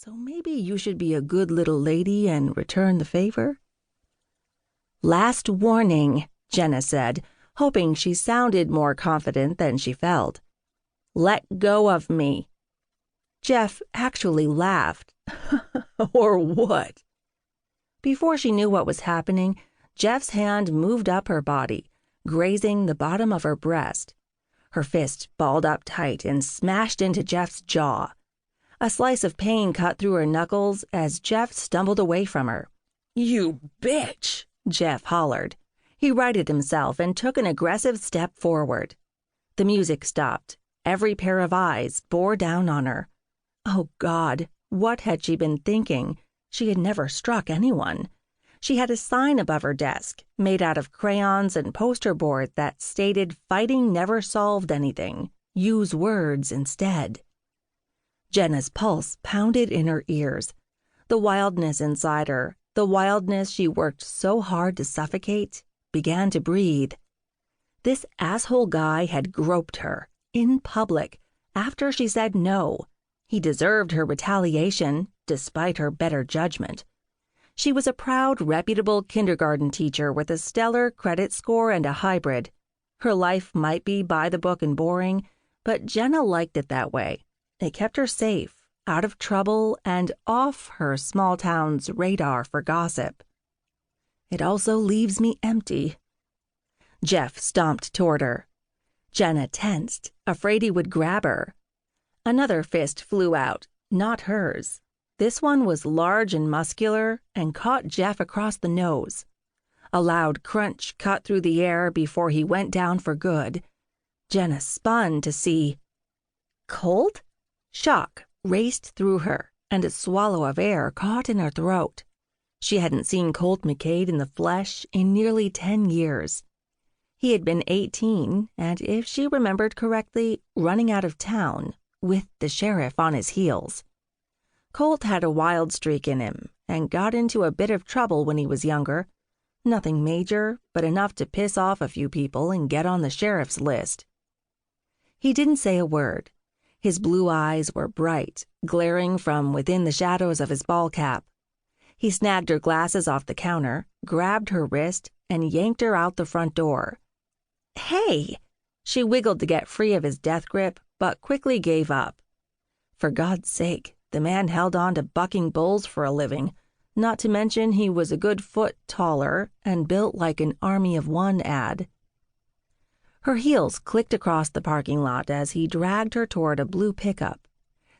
So maybe you should be a good little lady and return the favor?" "Last warning," Jenna said, hoping she sounded more confident than she felt. "Let go of me." Jeff actually laughed. "Or what?" Before she knew what was happening, Jeff's hand moved up her body, grazing the bottom of her breast. Her fist balled up tight and smashed into Jeff's jaw. A slice of pain cut through her knuckles as Jeff stumbled away from her. "You bitch!" Jeff hollered. He righted himself and took an aggressive step forward. The music stopped. Every pair of eyes bore down on her. Oh, God, what had she been thinking? She had never struck anyone. She had a sign above her desk, made out of crayons and poster board that stated fighting never solved anything. Use words instead. Jenna's pulse pounded in her ears. The wildness inside her, the wildness she worked so hard to suffocate, began to breathe. This asshole guy had groped her, in public, after she said no. He deserved her retaliation, despite her better judgment. She was a proud, reputable kindergarten teacher with a stellar credit score and a hybrid. Her life might be by the book and boring, but Jenna liked it that way. It kept her safe, out of trouble, and off her small town's radar for gossip. It also leaves me empty. Jeff stomped toward her. Jenna tensed, afraid he would grab her. Another fist flew out, not hers. This one was large and muscular and caught Jeff across the nose. A loud crunch cut through the air before he went down for good. Jenna spun to see Colt? Shock raced through her, and a swallow of air caught in her throat. She hadn't seen Colt McCade in the flesh in nearly 10 years. He had been 18, and if she remembered correctly, running out of town, with the sheriff on his heels. Colt had a wild streak in him, and got into a bit of trouble when he was younger. Nothing major, but enough to piss off a few people and get on the sheriff's list. He didn't say a word. His blue eyes were bright, glaring from within the shadows of his ball cap. He snagged her glasses off the counter, grabbed her wrist, and yanked her out the front door. "Hey!" She wiggled to get free of his death grip, but quickly gave up. For God's sake, the man held on to bucking bulls for a living, not to mention he was a good foot taller and built like an Army of One ad. Her heels clicked across the parking lot as he dragged her toward a blue pickup.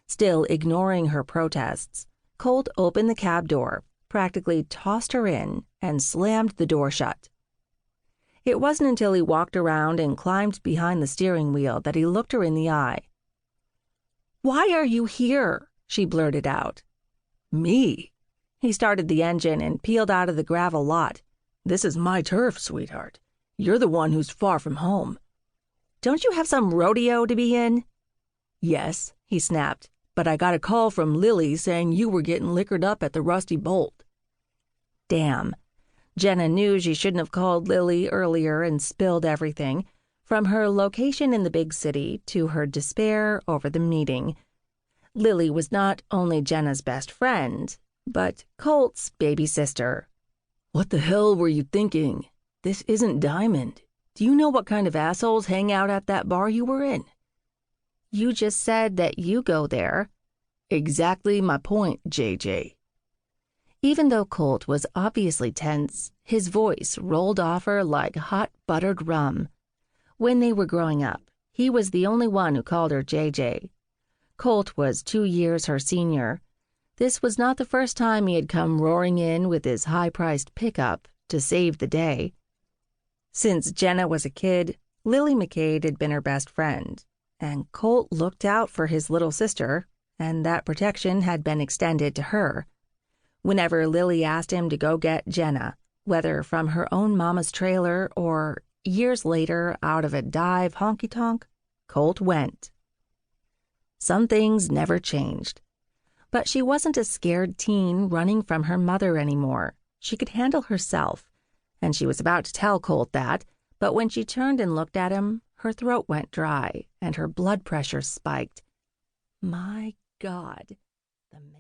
Still ignoring her protests, Colt opened the cab door, practically tossed her in, and slammed the door shut. It wasn't until he walked around and climbed behind the steering wheel that he looked her in the eye. "Why are you here?" she blurted out. "Me?" He started the engine and peeled out of the gravel lot. "This is my turf, sweetheart. You're the one who's far from home." "Don't you have some rodeo to be in?" "Yes," he snapped, "but I got a call from Lily saying you were getting liquored up at the Rusty Bolt." Damn. Jenna knew she shouldn't have called Lily earlier and spilled everything, from her location in the big city to her despair over the meeting. Lily was not only Jenna's best friend, but Colt's baby sister. "What the hell were you thinking? This isn't Diamond. Do you know what kind of assholes hang out at that bar you were in?" "You just said that you go there." "Exactly my point, JJ." Even though Colt was obviously tense, his voice rolled off her like hot buttered rum. When they were growing up, he was the only one who called her JJ. Colt was 2 years her senior. This was not the first time he had come roaring in with his high-priced pickup to save the day. Since Jenna was a kid, Lily McCade had been her best friend, and Colt looked out for his little sister, and that protection had been extended to her. Whenever Lily asked him to go get Jenna, whether from her own mama's trailer or, years later, out of a dive honky-tonk, Colt went. Some things never changed. But she wasn't a scared teen running from her mother anymore. She could handle herself, and she was about to tell Colt that, but when she turned and looked at him, her throat went dry and her blood pressure spiked. My God, the man.